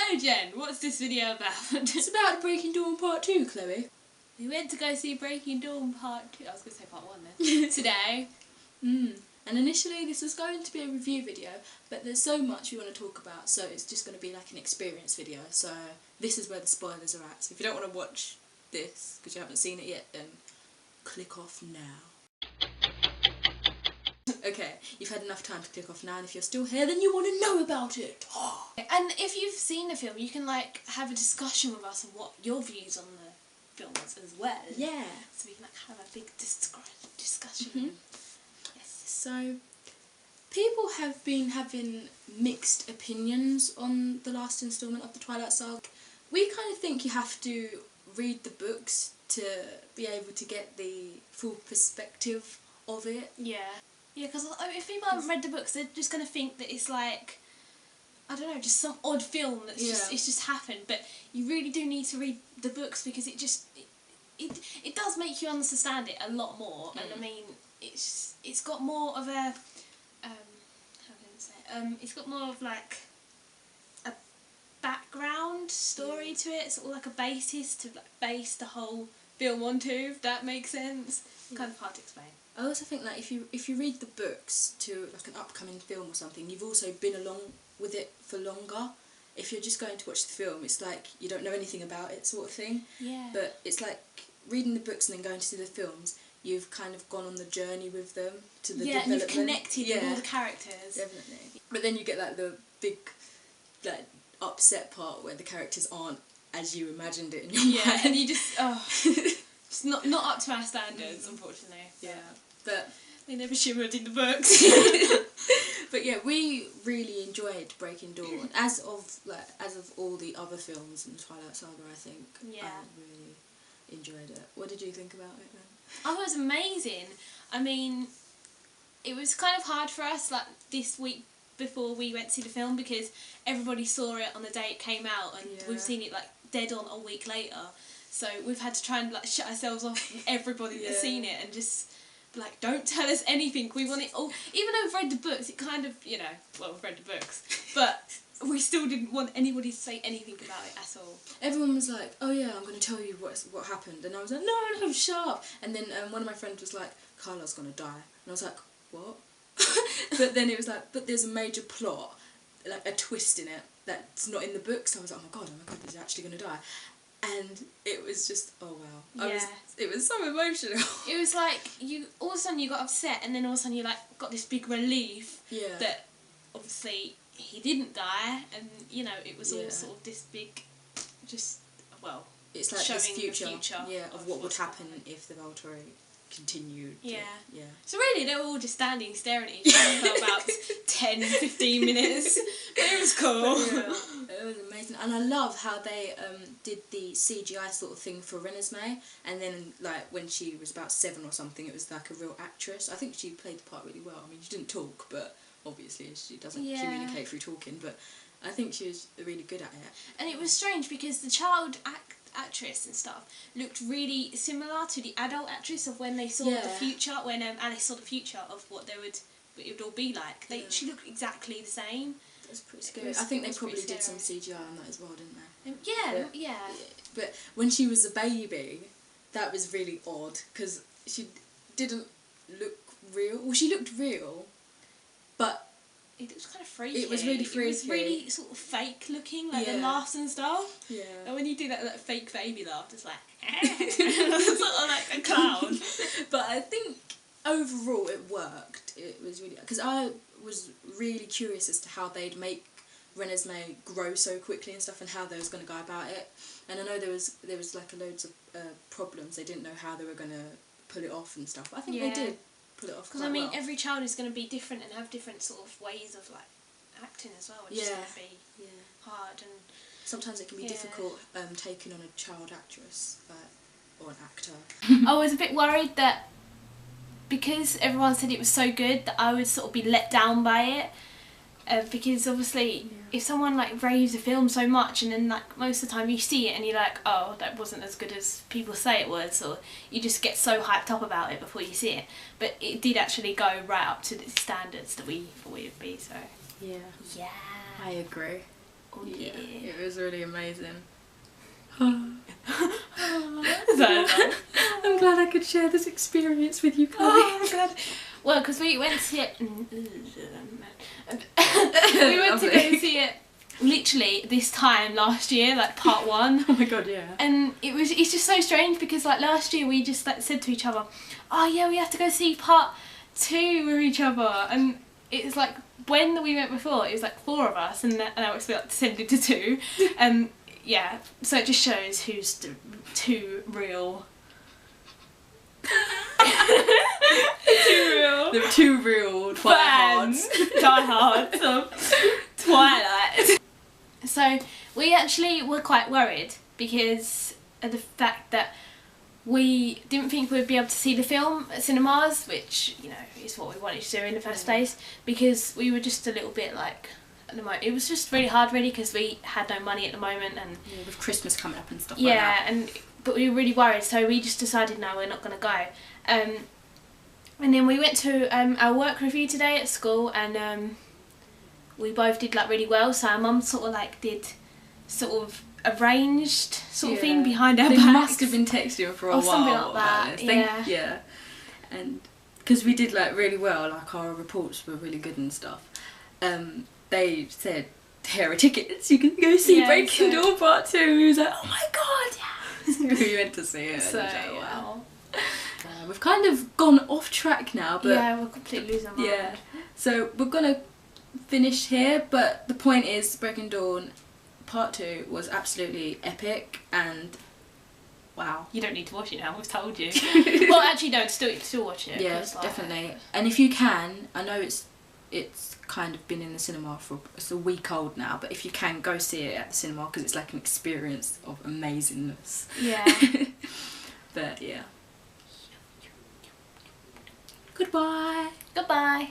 So Jen, what's this video about? It's about Breaking Dawn Part 2, Chloe. We went to go see Breaking Dawn Part 2. I was going to say Part 1 then. Today. And initially this was going to be a review video, but there's so much we want to talk about, so it's just going to be like an experience video. So this is where the spoilers are at. So if you don't want to watch this because you haven't seen it yet, then click off now. Okay, you've had enough time to click off now, and if you're still here, then you want to know about it. And if you've seen the film, you can like have a discussion with us on what your views on the film was as well. Yeah. So we can like have a big discussion. Yes. So, people have been having mixed opinions on the last instalment of the Twilight Saga. We kind of think you have to read the books to be able to get the full perspective of it. Yeah. Yeah, because if people haven't read the books, they're just going to think that it's like, I don't know, just some odd film that's it's just happened. But you really do need to read the books because it does make you understand it a lot more. And I mean, it's got more of a how can I say it? It's got more of like a background story to it, sort of like a basis to like base the whole film onto. If that makes sense. Kind of hard to explain. I also think that if you read the books to like an upcoming film or something, you've also been along with it for longer. If you're just going to watch the film, it's like you don't know anything about it sort of thing. Yeah. But it's like reading the books and then going to see the films, you've kind of gone on the journey with them to the development. And you've connected with all the characters. Definitely. But then you get like the big like upset part where the characters aren't as you imagined it in your mind. Yeah, and you just it's not up to our standards, unfortunately. Yeah. But they never shimmered in the books. But yeah, we really enjoyed Breaking Dawn. As of all the other films in the Twilight Saga, I think. Yeah. I really enjoyed it. What did you think about it then? I thought it was amazing. I mean, it was kind of hard for us like this week before we went to see the film because everybody saw it on the day it came out and we've seen it like dead on a week later. So we've had to try and like shut ourselves off from everybody that's seen it and just like, don't tell us anything. We want it all. Even though we've read the books, it kind of, you know, well, we've read the books, but we still didn't want anybody to say anything about it at all. Everyone was like, oh yeah, I'm going to tell you what happened. And I was like, no, shut up. And then one of my friends was like, Carla's going to die. And I was like, what? But then it was like, but there's a major plot, like a twist in it that's not in the books. So I was like, oh my god, he's actually going to die. And it was just, oh wow. It was so emotional. It was like, all of a sudden you got upset and then all of a sudden you like got this big relief that obviously he didn't die and, you know, it was all sort of this big, just, well, it's like showing this future of what would happen if the Volturi continued. Yeah. Yeah. So really they were all just standing staring at each other for about 10-15 minutes. But it was cool. Yeah, it was amazing. And I love how they did the CGI sort of thing for Renesmee, and then like when she was about 7 or something, it was like a real actress. I think she played the part really well. I mean, she didn't talk, but obviously she doesn't communicate through talking, but I think she was really good at it. And it was strange because the child actress and stuff looked really similar to the adult actress of when they saw the future, when Alice saw the future of what it would all be like. She looked exactly the same. That's pretty scary. I think they probably did some CGI on that as well, didn't they? Yeah. But when she was a baby, that was really odd because she didn't look real. Well, she looked real, but it was kind of freaky. It was really freaky. It was really sort of fake looking, like the laughs and stuff. Yeah. And when you do that fake baby laugh, it's like sort of like a clown. But I think overall it worked. It was really, because I was really curious as to how they'd make Renesmee grow so quickly and stuff, and how they was going to go about it. And I know there was like loads of problems. They didn't know how they were going to pull it off and stuff. But I think they did pull it off. Because I mean, every child is going to be different and have different sort of ways of like acting as well, which is going to be hard. And sometimes it can be difficult taking on a child actress or an actor. I was a bit worried that because everyone said it was so good that I would sort of be let down by it. Because obviously if someone like raves a film so much and then like most of the time you see it and you're like, oh, that wasn't as good as people say it was, or you just get so hyped up about it before you see it, but it did actually go right up to the standards that we thought it would be. So yeah, I agree. Oh yeah. It was really amazing. So I'm glad I could share this experience with you, Chloe. oh, I'm glad. Well, because we went to see it. We went to go see it literally this time last year, like part 1. Oh my god, yeah. And it's just so strange because like last year we just like said to each other, oh yeah, we have to go see part 2 with each other, and it's like when we went before it was like 4 of us, and now it's like descended to 2, and yeah, so it just shows who's the 2 real. The 2 real fans, diehards of Twilight. So we actually were quite worried because of the fact that we didn't think we'd be able to see the film at cinemas, which, you know, is what we wanted to do in the first place, because we were just a little bit like, at the moment, it was just really hard really because we had no money at the moment, and with Christmas coming up and stuff like that. Yeah, but we were really worried, so we just decided no, we're not going to go. And then we went to our work review today at school, and we both did like really well, so our mum sort of like did sort of arranged sort of thing behind our backs. They must have been texting for a while. Something like that, yeah. And because we did like really well, like our reports were really good and stuff, they said, here are tickets, you can go see Breaking Dawn Part 2. And we was like, oh my god, yeah. We went to see it. So, wow. We've kind of gone off track now, but yeah, we're completely losing our mind. Yeah, so we're gonna finish here, but the point is Breaking Dawn Part 2 was absolutely epic, and wow. You don't need to watch it now, we've told you. Well, actually no, still watch it. Yeah, definitely. And if you can, I know it's kind of been in the cinema for, it's a week old now, but if you can, go see it at the cinema because it's like an experience of amazingness. Yeah. But yeah. Goodbye. Goodbye.